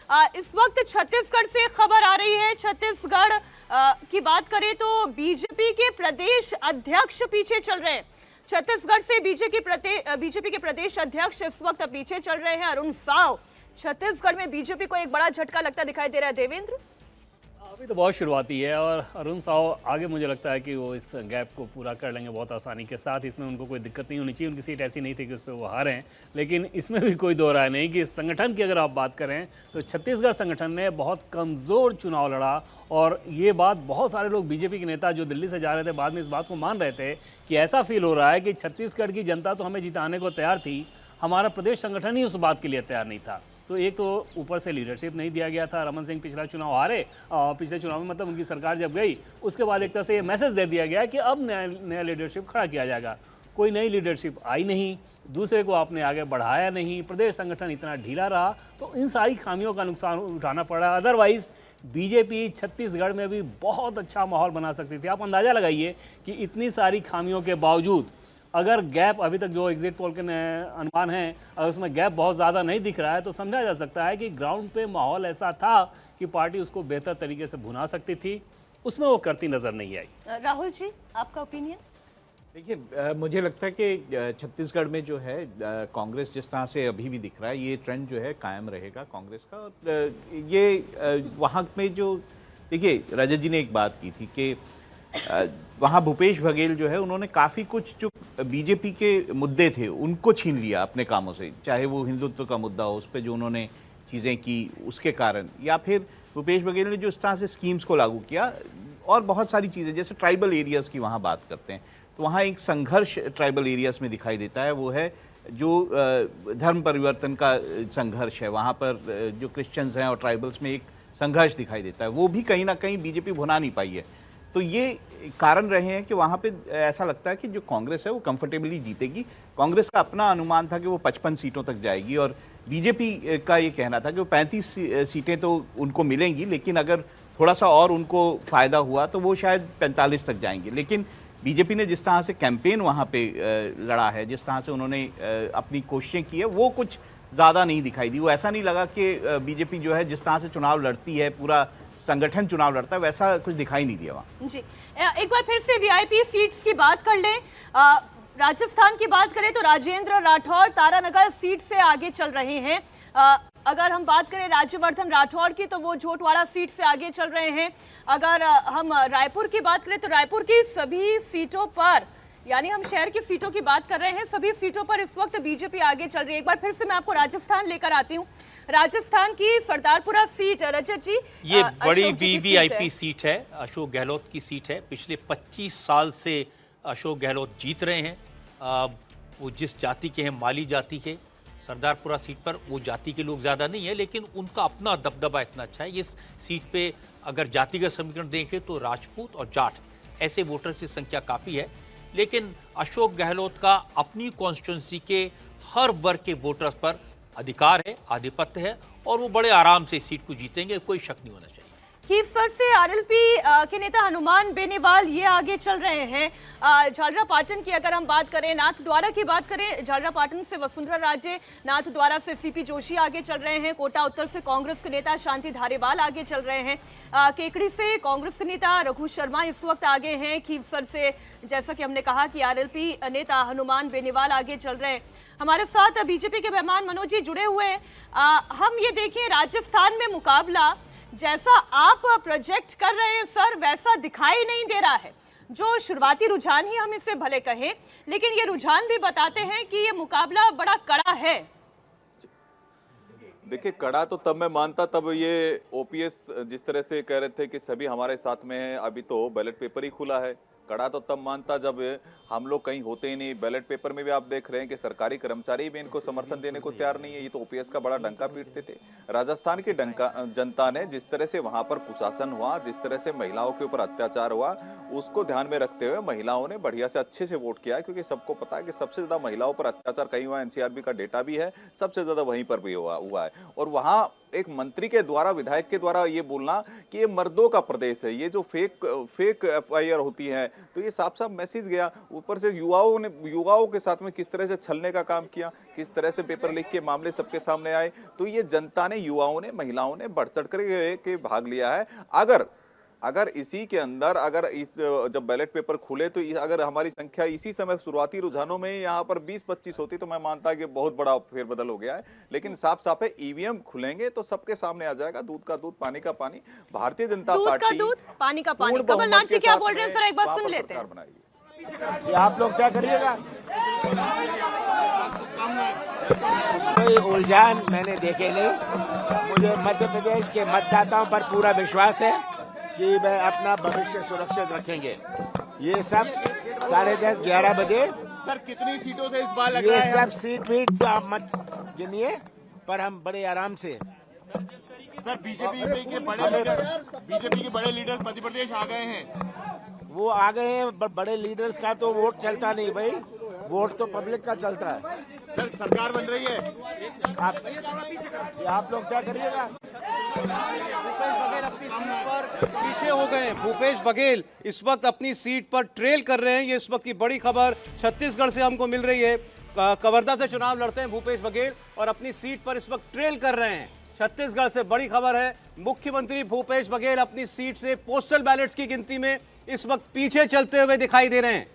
इस वक्त छत्तीसगढ़ से खबर आ रही है। छत्तीसगढ़ की बात करें तो बीजेपी के प्रदेश अध्यक्ष पीछे चल रहे हैं। छत्तीसगढ़ से बीजेपी के प्रदेश अध्यक्ष इस वक्त पीछे चल रहे हैं। अरुण साव, छत्तीसगढ़ में बीजेपी को एक बड़ा झटका लगता दिखाई दे रहा है। देवेंद्र, अभी तो बहुत शुरुआती है और अरुण साव आगे मुझे लगता है कि वो इस गैप को पूरा कर लेंगे बहुत आसानी के साथ। इसमें उनको कोई दिक्कत नहीं होनी चाहिए। उनकी सीट ऐसी नहीं थी कि उस पर वो हारे हैं, लेकिन इसमें भी कोई दो राय नहीं कि संगठन की अगर आप बात करें तो छत्तीसगढ़ संगठन ने बहुत कमज़ोर चुनाव लड़ा। और ये बात बहुत सारे लोग बीजेपी के नेता जो दिल्ली से जा रहे थे बाद में इस बात को मान रहे थे कि ऐसा फील हो रहा है कि छत्तीसगढ़ की जनता तो हमें जिताने को तैयार थी, हमारा प्रदेश संगठन ही उस बात के लिए तैयार नहीं था। तो एक तो ऊपर से लीडरशिप नहीं दिया गया था। रमन सिंह पिछला चुनाव हारे, पिछले चुनाव में मतलब उनकी सरकार जब गई उसके बाद एक तरह से ये मैसेज दे दिया गया कि अब नया लीडरशिप खड़ा किया जाएगा। कोई नई लीडरशिप आई नहीं, दूसरे को आपने आगे बढ़ाया नहीं, प्रदेश संगठन इतना ढीला रहा, तो इन सारी खामियों का नुकसान उठाना पड़ा। अदरवाइज बीजेपी छत्तीसगढ़ में भी बहुत अच्छा माहौल बना सकती थी। आप अंदाज़ा लगाइए कि इतनी सारी खामियों के बावजूद अगर गैप अभी तक जो एग्जिट पोल के अनुमान हैं अगर उसमें गैप बहुत ज़्यादा नहीं दिख रहा है तो समझा जा सकता है कि ग्राउंड पे माहौल ऐसा था कि पार्टी उसको बेहतर तरीके से भुना सकती थी। उसमें वो करती नज़र नहीं आई। राहुल जी, आपका ओपिनियन? देखिए, मुझे लगता है कि छत्तीसगढ़ में जो है कांग्रेस जिस तरह से अभी भी दिख रहा है, ये ट्रेंड जो है कायम रहेगा कांग्रेस का। और ये वहाँ में जो देखिए रजत जी ने एक बात की थी कि वहाँ भूपेश बघेल जो है उन्होंने काफ़ी कुछ जो बीजेपी के मुद्दे थे उनको छीन लिया अपने कामों से, चाहे वो हिंदुत्व का मुद्दा हो उस पर जो उन्होंने चीज़ें की उसके कारण, या फिर भूपेश बघेल ने जो इस तरह से स्कीम्स को लागू किया और बहुत सारी चीज़ें जैसे ट्राइबल एरियाज़ की वहाँ बात करते हैं तो वहाँ एक संघर्ष ट्राइबल एरियाज़ में दिखाई देता है। वो है जो धर्म परिवर्तन का संघर्ष है, वहाँ पर जो क्रिश्चियंस हैं और ट्राइबल्स में एक संघर्ष दिखाई देता है, वो भी कहीं ना कहीं बीजेपी भुना नहीं पाई है। तो ये कारण रहे हैं कि वहाँ पे ऐसा लगता है कि जो कांग्रेस है वो कंफर्टेबली जीतेगी। कांग्रेस का अपना अनुमान था कि वो 55 सीटों तक जाएगी और बीजेपी का ये कहना था कि वो 35 सीटें तो उनको मिलेंगी, लेकिन अगर थोड़ा सा और उनको फ़ायदा हुआ तो वो शायद 45 तक जाएंगे। लेकिन बीजेपी ने जिस तरह से कैंपेन वहाँ पे लड़ा है, जिस तरह से उन्होंने अपनी कोशिशें की है, वो कुछ ज़्यादा नहीं दिखाई दी। वो ऐसा नहीं लगा कि बीजेपी जो है जिस तरह से चुनाव लड़ती है, पूरा संगठन चुनाव लड़ता है, वैसा कुछ दिखाई नहीं दिया वहाँ। जी, एक बार फिर से वीआईपी सीट्स की बात कर लें। राजस्थान की बात करें तो राजेंद्र राठौड़ तारानगर सीट से आगे चल रहे हैं। अगर हम बात करें राज्यवर्धन राठौड़ की तो वो झोटवाड़ा सीट से आगे चल रहे हैं। अगर हम रायपुर की बात करें तो रायपुर की सभी सीटों पर, यानी हम शहर की सीटों की बात कर रहे हैं, सभी सीटों पर इस वक्त बीजेपी आगे चल रही है। एक बार फिर से मैं आपको राजस्थान लेकर आती हूँ। राजस्थान की सरदारपुरा सीट, रजत जी, ये बड़ी वीवीआईपी सीट है, अशोक गहलोत की सीट है। पिछले 25 साल से अशोक गहलोत जीत रहे हैं। वो जिस जाति के हैं, माली जाति के, सरदारपुरा सीट पर वो जाति के लोग ज़्यादा नहीं है, लेकिन उनका अपना दबदबा इतना अच्छा है। इस सीट पे अगर जातिगत समीकरण देखें तो राजपूत और जाट ऐसे वोटर्स की संख्या काफ़ी है, लेकिन अशोक गहलोत का अपनी कॉन्स्टिट्यूंसी के हर वर्ग के वोटर्स पर अधिकार है, आधिपत्य है और वो बड़े आराम से इस सीट को जीतेंगे, कोई शक नहीं होना चाहिए। खीवसर से आरएलपी के नेता हनुमान बेनीवाल ये आगे चल रहे हैं। झालरापाटन की अगर हम बात करें, नाथद्वारा की बात करें, झालरापाटन से वसुंधरा राजे, नाथद्वारा से सीपी जोशी आगे चल रहे हैं। कोटा उत्तर से कांग्रेस के नेता शांति धारीवाल आगे चल रहे हैं। केकड़ी से कांग्रेस के नेता रघु शर्मा इस वक्त आगे हैं। खीवसर से जैसा कि हमने कहा कि आरएलपी नेता हनुमान बेनीवाल आगे चल रहे हैं। हमारे साथ बीजेपी के मेहमान मनोज जी जुड़े हुए हैं। हम ये देखें, राजस्थान में मुकाबला जैसा आप प्रोजेक्ट कर रहे हैं सर, वैसा दिखाई नहीं दे रहा है। जो शुरुआती रुझान ही हम इसे भले कहें, लेकिन ये रुझान भी बताते हैं कि ये मुकाबला बड़ा कड़ा है। देखिए, कड़ा तो तब मैं मानता तब ये ओपीएस जिस तरह से कह रहे थे कि सभी हमारे साथ में हैं, अभी तो बैलेट पेपर ही खुला है। कड़ा तो तब मानता जब हम लोग कहीं होते ही नहीं। बैलेट पेपर में भी आप देख रहे हैं कि सरकारी कर्मचारी भी इनको समर्थन देने को तैयार नहीं है। ये तो ओपीएस का बड़ा डंका पीटते थे। राजस्थान की जनता ने जिस तरह से वहां पर कुशासन हुआ, जिस तरह से महिलाओं के ऊपर अत्याचार हुआ, उसको ध्यान में रखते हुए महिलाओं ने बढ़िया से अच्छे से वोट किया, क्योंकि सबको पता है कि सबसे ज्यादा महिलाओं पर अत्याचार कहीं हुआ, एनसीआरबी का डेटा भी है, सबसे ज्यादा वहीं पर भी हुआ है। और वहां एक मंत्री के द्वारा, विधायक के द्वारा ये बोलना कि ये मर्दों का प्रदेश है, ये जो फेक एफआईआर होती है, तो ये साफ साफ मैसेज गया। ऊपर से युवाओं के साथ में किस तरह से छलने का काम किया, किस तरह से पेपर लीक के मामले सबके सामने आए। तो ये जनता ने, युवाओं ने, महिलाओं ने बढ़ चढ़ कर भाग लिया है। अगर इसी के अंदर, अगर इस जब बैलेट पेपर खुले तो अगर हमारी संख्या इसी समय शुरुआती रुझानों में यहाँ पर 20-25 होती तो मैं मानता कि बहुत बड़ा फेरबदल हो गया है। लेकिन साफ साफ है, ईवीएम खुलेंगे तो सबके सामने आ जाएगा, दूध का दूध पानी का पानी। भारतीय जनता पार्टी दूध पानी का पानी। कमलनाथ जी क्या बोल रहे हैं सर, एक बार सुन लेते हैं। ये आप लोग क्या करिएगा? कोई उलझान मैंने देखे नहीं। मुझे मध्य प्रदेश के मतदाताओं पर पूरा विश्वास है कि वह अपना भविष्य सुरक्षित रखेंगे। ये सब 10:30-11 बजे सर कितनी सीटों से इस बार लग रहा ये है? सब सीट वीट तो आप मत गिनिए, पर हम बड़े आराम से। सर बीजेपी के बड़े लीडर्स मध्य प्रदेश आ गए हैं। वो आ गए हैं, बड़े लीडर्स का तो वोट चलता नहीं भाई, वोट तो पब्लिक का चलता है। सर सरकार बन रही है। आप लोग क्या करिएगा? भूपेश बघेल अपनी सीट पर पीछे हो गए। भूपेश बघेल इस वक्त अपनी सीट पर ट्रेल कर रहे हैं। ये इस वक्त की बड़ी खबर छत्तीसगढ़ से हमको मिल रही है। कवर्धा से चुनाव लड़ते हैं भूपेश बघेल और अपनी सीट पर इस वक्त ट्रेल कर रहे हैं। छत्तीसगढ़ से बड़ी खबर है, मुख्यमंत्री भूपेश बघेल अपनी सीट से पोस्टल बैलेट्स की गिनती में इस वक्त पीछे चलते हुए दिखाई दे रहे हैं।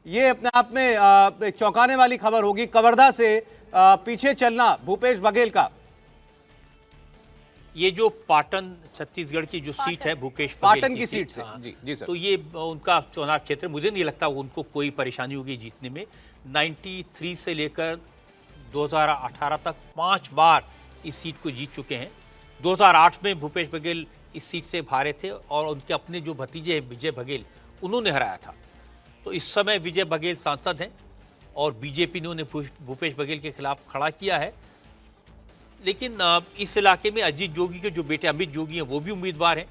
ये अपने आप में चौंकाने वाली खबर होगी। कवर्धा से पीछे चलना भूपेश बघेल का। ये जो पाटन छत्तीसगढ़ की जो सीट है भूपेश बघेल पाटन की सीट से, हाँ, जी सर। तो ये उनका चुनाव क्षेत्र, मुझे नहीं लगता उनको कोई परेशानी होगी जीतने में। 93 से लेकर 2018 तक 5 बार इस सीट को जीत चुके हैं। 2008 में भूपेश बघेल इस सीट से हारे थे और उनके अपने जो भतीजे हैं विजय बघेल, उन्होंने हराया था। तो इस समय विजय बघेल सांसद हैं और बीजेपी ने उन्हें भूपेश बघेल के खिलाफ खड़ा किया है। लेकिन इस इलाके में अजीत जोगी के जो बेटे अमित जोगी हैं वो भी उम्मीदवार हैं।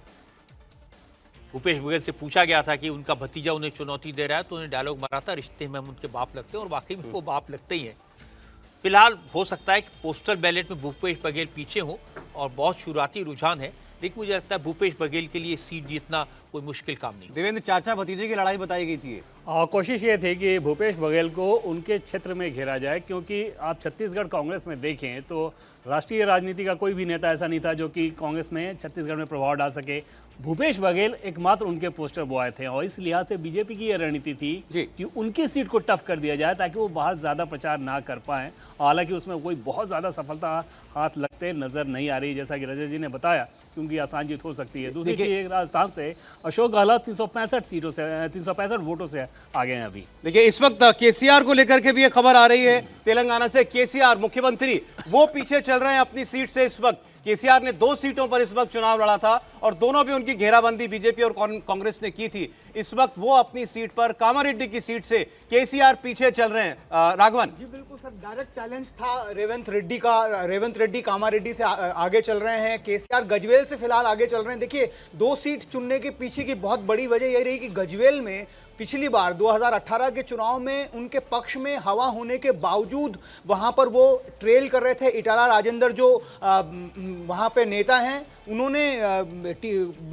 भूपेश बघेल से पूछा गया था कि उनका भतीजा उन्हें चुनौती दे रहा है, तो उन्हें डायलॉग मारा था, रिश्ते में हम उनके बाप लगते हैं, और वाकई में वो बाप लगते ही हैं। फिलहाल हो सकता है कि पोस्टल बैलेट में भूपेश बघेल पीछे हो और बहुत शुरुआती रुझान है, लेकिन मुझे लगता है भूपेश बघेल के लिए सीट जीतना कोई मुश्किल काम नहीं। देवेंद्र, चाचा भतीजे की लड़ाई बताई गई थी। कोशिश ये थी कि भूपेश बघेल को उनके क्षेत्र में घेरा जाए, क्योंकि आप छत्तीसगढ़ कांग्रेस में देखें तो राष्ट्रीय राजनीति का कोई भी नेता ऐसा नहीं था जो कि कांग्रेस में छत्तीसगढ़ में प्रभाव डाल सके। भूपेश बघेल एकमात्र उनके पोस्टर बॉय थे और इस लिहाज से बीजेपी की यह रणनीति थी कि उनकी सीट को टफ कर दिया जाए ताकि वो बाहर ज़्यादा प्रचार ना कर पाएँ। हालांकि उसमें कोई बहुत ज़्यादा सफलता हाथ लगते नजर नहीं आ रही, जैसा कि रजत जी ने बताया, क्योंकि आसान जीत हो सकती है। दूसरी चीज, राजस्थान से अशोक गहलोत 365 सीटों से 365 वोटों से आगे हैं अभी। देखिए, इस वक्त केसीआर को लेकर के भी ये खबर आ रही है तेलंगाना से। केसीआर मुख्यमंत्री वो पीछे चल रहे हैं अपनी सीट से। इस वक्त केसीआर ने 2 सीटों पर इस वक्त चुनाव लड़ा था और दोनों भी उनकी घेराबंदी बीजेपी और कांग्रेस ने की थी। इस वक्त वो अपनी सीट पर, कामारेड्डी की सीट से केसीआर पीछे चल रहे हैं। राघवन जी बिल्कुल सर, डायरेक्ट चैलेंज था रेवंत रेड्डी का। रेवंत रेड्डी कामारेड्डी से आगे चल रहे हैं, केसीआर गजवेल से फिलहाल आगे चल रहे हैं। देखिए, 2 सीट चुनने के पीछे की बहुत बड़ी वजह यही रही कि गजवेल में पिछली बार 2018 के चुनाव में उनके पक्ष में हवा होने के बावजूद वहां पर वो ट्रेल कर रहे थे। इटाला राजेंद्र जो वहां पे नेता हैं, उन्होंने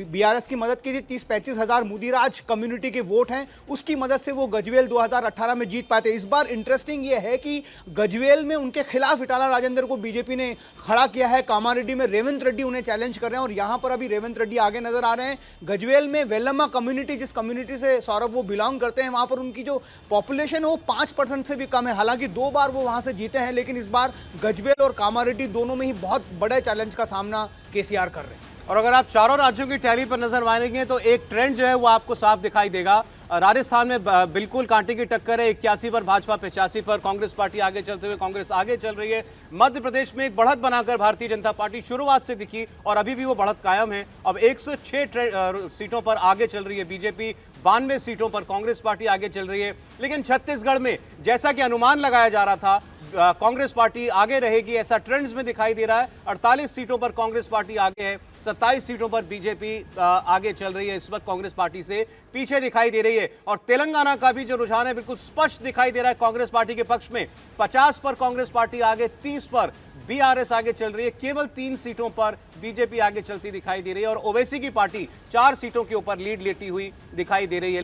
बीआरएस की मदद की थी। 30-35 हज़ार मुदिराज कम्युनिटी के वोट हैं, उसकी मदद से वो गजवेल 2018 में जीत पाए थे। इस बार इंटरेस्टिंग ये है कि गजवेल में उनके खिलाफ इटाला राजेंद्र को बीजेपी ने खड़ा किया है। कामारेड्डी में रेवंत रेड्डी उन्हें चैलेंज कर रहे हैं और यहाँ पर अभी रेवंत रेड्डी आगे नजर आ रहे हैं। गजवेल में वेलम्मा कम्युनिटी, जिस कम्युनिटी से सौरभ वो बिलोंग करते हैं, वहां पर उनकी जो पॉपुलेशन है वो 5% से भी कम है। हालांकि 2 बार वो वहां से जीते हैं, लेकिन इस बार गजवेल और कामारेड्डी दोनों में ही बहुत बड़े चैलेंज का सामना केसीआर कर रहे हैं। और अगर आप चारों राज्यों की टैली पर नजर मारेंगे तो एक ट्रेंड जो है वो आपको साफ दिखाई देगा। राजस्थान में बिल्कुल कांटे की टक्कर है, 81 पर भाजपा, 85 पर कांग्रेस पार्टी आगे चलते हुए कांग्रेस आगे चल रही है। मध्य प्रदेश में एक बढ़त बनाकर भारतीय जनता पार्टी शुरुआत से दिखी और अभी भी वो बढ़त कायम है। अब 106 सीटों पर आगे चल रही है बीजेपी, 92 सीटों पर कांग्रेस पार्टी आगे चल रही है। लेकिन छत्तीसगढ़ में जैसा कि अनुमान लगाया जा रहा था, कांग्रेस पार्टी आगे रहेगी, ऐसा ट्रेंड्स में दिखाई दे रहा है। 48 सीटों पर कांग्रेस पार्टी आगे है, 27 सीटों पर बीजेपी आगे चल रही है, इस वक्त कांग्रेस पार्टी से पीछे दिखाई दे रही है। और तेलंगाना का भी जो रुझान है बिल्कुल स्पष्ट दिखाई दे रहा है कांग्रेस पार्टी के पक्ष में। 50 पर कांग्रेस पार्टी आगे, 30 पर बीआरएस आगे चल रही है, केवल 3 सीटों पर बीजेपी आगे चलती दिखाई दे रही है और ओवैसी की पार्टी 4 सीटों के ऊपर लीड लेती हुई दिखाई दे रही है।